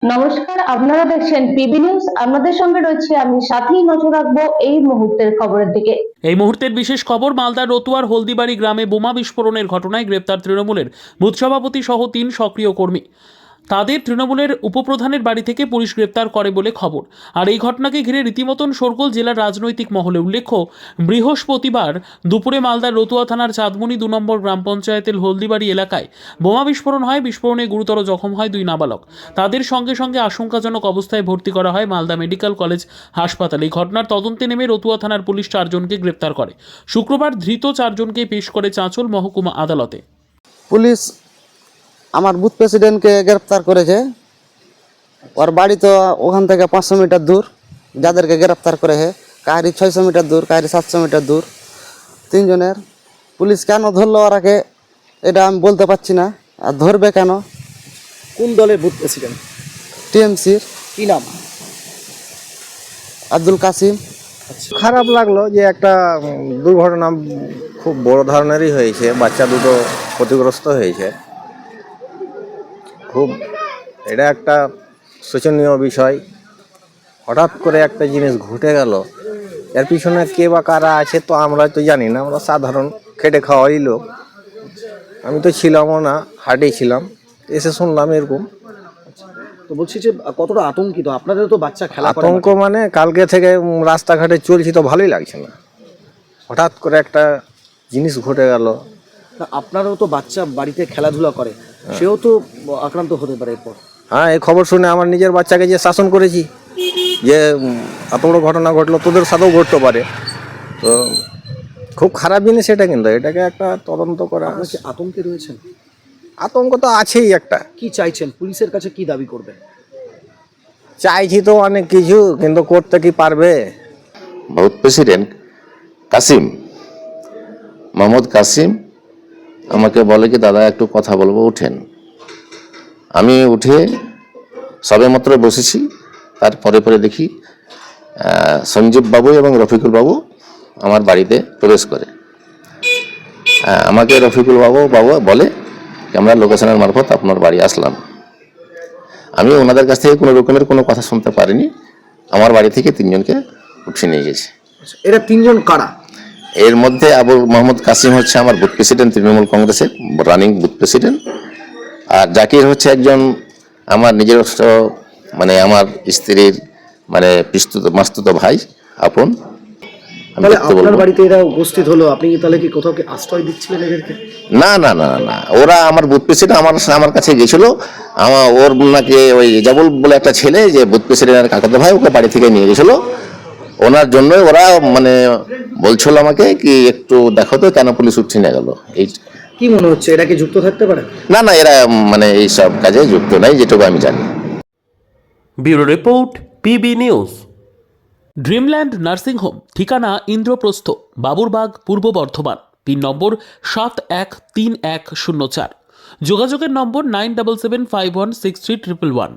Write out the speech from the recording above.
নমস্কার, আপনারা দেখছেন পিবি নিউজ। আপনাদের সঙ্গে রয়েছে আমি, সাথেই নজর রাখবো এই মুহূর্তের খবরের দিকে। এই মুহূর্তের বিশেষ খবর, মালদার রতুয়ার হলদিবাড়ি গ্রামে বোমা বিস্ফোরণের ঘটনায় গ্রেপ্তার তৃণমূলের বুথ সভাপতি সহ ৩ সক্রিয় কর্মী। তাদের তৃণমূলের উপপ্রধানের বাড়ি থেকে পুলিশ গ্রেপ্তার করে বলে খবর। আর এই ঘটনাকে ঘিরে রীতিমতন শোরগোল জেলার রাজনৈতিক মহলে। উল্লেখ্য, বৃহস্পতিবার দুপুরে মালদার রতুয়া থানার চাঁদমণি ২ নম্বর গ্রাম পঞ্চায়েতের হলদিবাড়ি এলাকায় বোমা বিস্ফোরণ হয়। বিস্ফোরণে গুরুতর জখম হয় ২ নাবালক। তাদের সঙ্গে সঙ্গে আশঙ্কাজনক অবস্থায় ভর্তি করা হয় মালদা মেডিকেল কলেজ হাসপাতালে। এই ঘটনার তদন্তে নেমে রতুয়া থানার পুলিশ ৪ জনকে গ্রেপ্তার করে। শুক্রবার ধৃত ৪ জনকে পেশ করে চাঁচল মহকুমা আদালতে। পুলিশ আমার বুথ প্রেসিডেন্টকে গ্রেপ্তার করেছে। ওর বাড়ি তো ওখান থেকে 500 মিটার দূর। যাদেরকে গ্রেপ্তার করেছে কাহারি 600 মিটার দূর, কাহারি 700 মিটার দূর। 3 জনের। পুলিশ কেন ধরলো ওরাকে এটা আমি বলতে পারছি না। আর ধরবে কেন? কোন দলের বুথ প্রেসিডেন্ট? টিএমসির কি নাম? আব্দুল কাসিম। খারাপ লাগলো যে একটা দুর্ঘটনা খুব বড় ধরনেরই হয়েছে, বাচ্চা দুটো ক্ষতিগ্রস্ত হয়েছে। খুব এটা একটা শোচনীয় বিষয়। হঠাৎ করে একটা জিনিস ঘটে গেল, এর পিছনে কে বা কারা আছে তো আমরা তো জানি না। আমরা সাধারণ খেটে খাওয়াই লোক। আমি তো ছিলামও না, হাটেই ছিলাম, এসে শুনলাম এরকম। তো বলছি যে কতটা আতঙ্কিত আপনাদের, তো বাচ্চা খেলা করে আতঙ্ক মানে কালকে থেকে রাস্তাঘাটে চলছি তো ভালোই লাগছে না। হঠাৎ করে একটা জিনিস ঘটে গেল। আপনারও তো বাচ্চা বাড়িতে খেলাধুলা করে, সেও তো আক্রান্ত হতে পারে এরপর। হ্যাঁ, এই খবর শুনে আমার নিজের বাচ্চাকে যে শাসন করেছি যে এত বড় ঘটনা ঘটলো, তোদের সাথেও ঘটতে পারে। তো খুব খারাপ জিনিস এটা, কিন্তু এটাকে একটা তদন্ত করা। আপনারা কি আতঙ্কে রয়েছেন? আতঙ্ক তো আছেই একটা। কি চাইছেন? পুলিশের কাছে কি দাবি করবেন? চাইছি তো অনেক কিছু, কিন্তু করতে কি পারবে? বুথ প্রেসিডেন্ট কাসিম, মোহাম্মদ কাসিম আমাকে বলে কি দাদা একটু কথা বলবো, উঠেন। আমি উঠে সবেমাত্র বসেছি, তারপরে পরে দেখি সঞ্জীব বাবু এবং রফিকুল বাবু আমার বাড়িতে প্রবেশ করে। আমাকে রফিকুল বাবু বলে আমরা লোকেশনের মারফত আপনার বাড়ি আসলাম। আমি ওনাদের কাছ থেকে কোনো রকমের কোনো কথা শুনতে পারিনি। আমার বাড়ি থেকে 3 জনকে উঠিয়ে নিয়ে গেছে। এরা 3 জন কারা? এর মধ্যে আবু মোহাম্মদ কাসিম হচ্ছে আমার বুথ প্রেসিডেন্ট, তৃণমূল কংগ্রেসের রানিং বুথ প্রেসিডেন্ট। আর জাকির হচ্ছে একজন আমার নিজস্ব, মানে আমার স্ত্রীর মানে মাস্তুত ভাই, আপন। তাহলে আপনার বাড়িতে এরা উপস্থিত হলো, আপনি তাহলে কি কোথাও কি আশ্রয় দিচ্ছিলেন এদেরকে? না না না না, ওরা আমার বুথ প্রেসিডেন্ট আমার কাছে গেছিল। ওর নাকি ওই জাবুল বলে একটা ছেলে, যে বুথ প্রেসিডেন্টের কাকাতো ভাই, ওকে বাড়ি থেকে নিয়ে গেছিল। ওনার জন্য ওরা মানে বলছিল আমাকে কি একটু দেখো তো কেন পুলিশ উঠছে নিয়ে গেল। এই কি মনে হচ্ছে, এরা কি যুক্ত থাকতে পারে? না না, এরা মানে এইসব কাজে যুক্ত নাই, যেটুকু আমি জানি। Bureau report, PB news. Dreamland nursing home, ঠিকানা ইন্দ্রপ্রস্থ, বাবুরবাগ, পূর্ব বর্ধমান। পিন নম্বর 713104। যোগাযোগের নম্বর 9775163111।